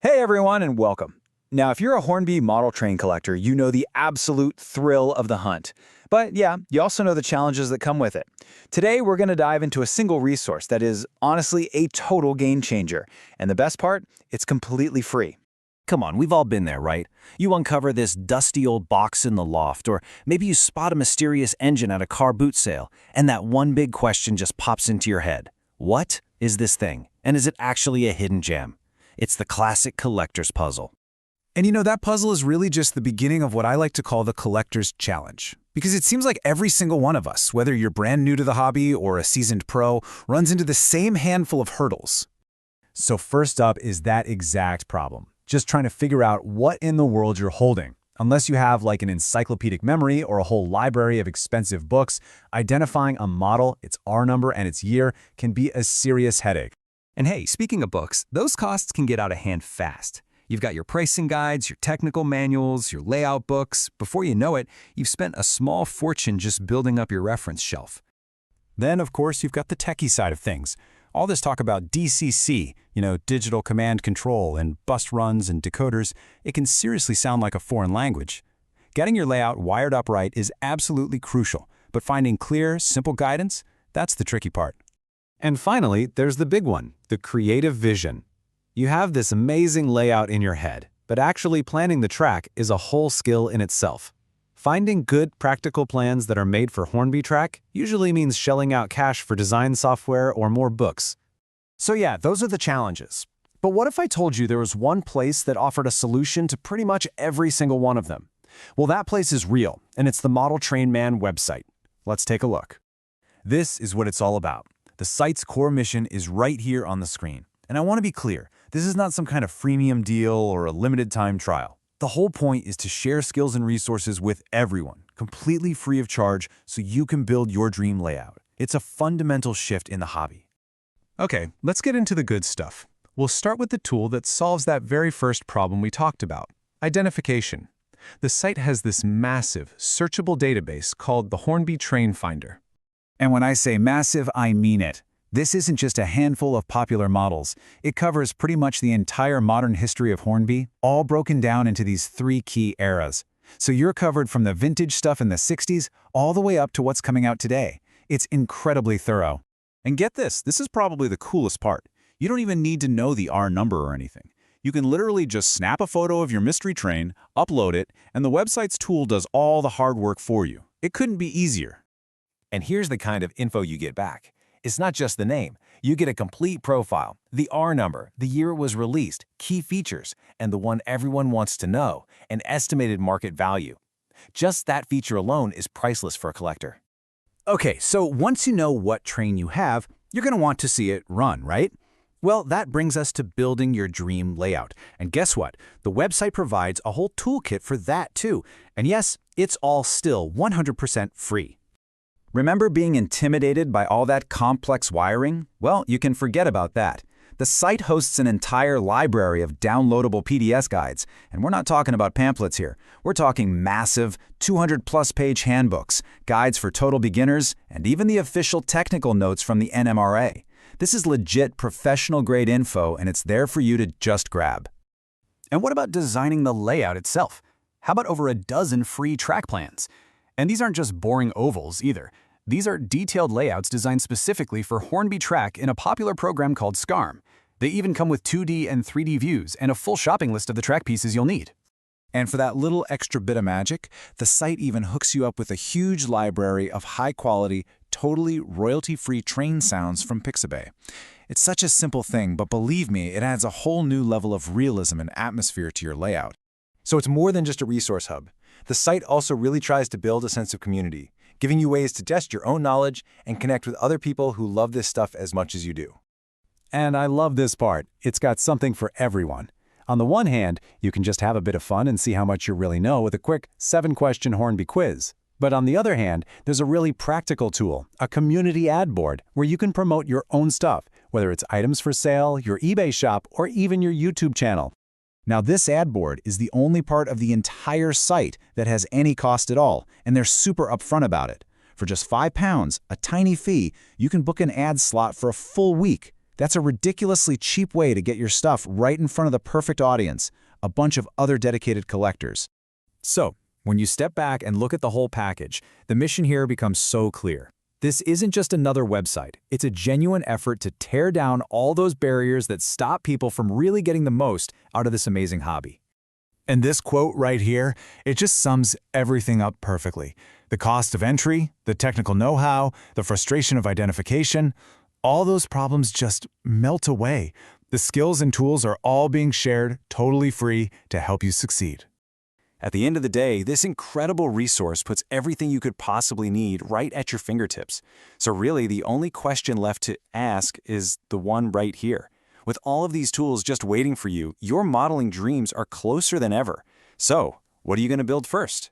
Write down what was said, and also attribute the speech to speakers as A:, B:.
A: Hey everyone and welcome. Now, if you're a Hornby model train collector, you know the absolute thrill of the hunt. But yeah, you also know the challenges that come with it. Today, we're going to dive into a single resource that is honestly a total game changer. And the best part, it's completely free.
B: Come on, we've all been there, right? You uncover this dusty old box in the loft, or maybe you spot a mysterious engine at a car boot sale, and that one big question just pops into your head. What is this thing? And is it actually a hidden gem? It's the classic collector's puzzle.
C: And you know, that puzzle is really just the beginning of what I like to call the collector's challenge. Because it seems like every single one of us, whether you're brand new to the hobby or a seasoned pro, runs into the same handful of hurdles. So first up is that exact problem. Just trying to figure out what in the world you're holding. Unless you have like an encyclopedic memory or a whole library of expensive books, identifying a model, its R number, and its year can be a serious headache.
D: And hey, speaking of books, those costs can get out of hand fast. You've got your pricing guides, your technical manuals, your layout books. Before you know it, you've spent a small fortune just building up your reference shelf.
C: Then, of course, you've got the techie side of things. All this talk about DCC, digital command control and bus runs and decoders, it can seriously sound like a foreign language. Getting your layout wired up right is absolutely crucial, but finding clear, simple guidance, that's the tricky part. And finally, there's the big one, the creative vision. You have this amazing layout in your head, but actually planning the track is a whole skill in itself. Finding good, practical plans that are made for Hornby track usually means shelling out cash for design software or more books.
B: So yeah, those are the challenges. But what if I told you there was one place that offered a solution to pretty much every single one of them? Well, that place is real, and it's the Model Train Man website. Let's take a look.
C: This is what it's all about. The site's core mission is right here on the screen. And I want to be clear, this is not some kind of freemium deal or a limited time trial. The whole point is to share skills and resources with everyone, completely free of charge, so you can build your dream layout. It's a fundamental shift in the hobby. Okay, let's get into the good stuff. We'll start with the tool that solves that very first problem we talked about, identification. The site has this massive, searchable database called the Hornby Train Finder. And when I say massive, I mean it. This isn't just a handful of popular models. It covers pretty much the entire modern history of Hornby, all broken down into these three key eras. So you're covered from the vintage stuff in the 60s all the way up to what's coming out today. It's incredibly thorough. And get this is probably the coolest part. You don't even need to know the R number or anything. You can literally just snap a photo of your mystery train, upload it, and the website's tool does all the hard work for you. It couldn't be easier.
E: And here's the kind of info you get back. It's not just the name. You get a complete profile, the R number, the year it was released, key features, and the one everyone wants to know, an estimated market value. Just that feature alone is priceless for a collector.
C: Okay, so once you know what train you have, you're going to want to see it run, right? Well, that brings us to building your dream layout. And guess what? The website provides a whole toolkit for that too. And yes, it's all still 100% free.
A: Remember being intimidated by all that complex wiring? Well, you can forget about that. The site hosts an entire library of downloadable PDS guides, and we're not talking about pamphlets here. We're talking massive, 200-plus page handbooks, guides for total beginners, and even the official technical notes from the NMRA. This is legit professional-grade info, and it's there for you to just grab.
B: And what about designing the layout itself? How about over a dozen free track plans? And these aren't just boring ovals either. These are detailed layouts designed specifically for Hornby track in a popular program called SCARM. They even come with 2D and 3D views and a full shopping list of the track pieces you'll need.
C: And for that little extra bit of magic, the site even hooks you up with a huge library of high-quality, totally royalty-free train sounds from Pixabay. It's such a simple thing, but believe me, it adds a whole new level of realism and atmosphere to your layout. So it's more than just a resource hub. The site also really tries to build a sense of community, giving you ways to test your own knowledge and connect with other people who love this stuff as much as you do. And I love this part. It's got something for everyone. On the one hand, you can just have a bit of fun and see how much you really know with a quick 7-question Hornby quiz. But on the other hand, there's a really practical tool, a community ad board, where you can promote your own stuff, whether it's items for sale, your eBay shop, or even your YouTube channel. Now, this ad board is the only part of the entire site that has any cost at all, and they're super upfront about it. For just £5, a tiny fee, you can book an ad slot for a full week.
A: That's a ridiculously cheap way to get your stuff right in front of the perfect audience, a bunch of other dedicated collectors.
B: So, when you step back and look at the whole package, the mission here becomes so clear. This isn't just another website. It's a genuine effort to tear down all those barriers that stop people from really getting the most out of this amazing hobby.
C: And this quote right here, it just sums everything up perfectly. The cost of entry, the technical know-how, the frustration of identification, all those problems just melt away. The skills and tools are all being shared totally free to help you succeed.
E: At the end of the day, this incredible resource puts everything you could possibly need right at your fingertips. So really, the only question left to ask is the one right here. With all of these tools just waiting for you, your modeling dreams are closer than ever. So, what are you going to build first?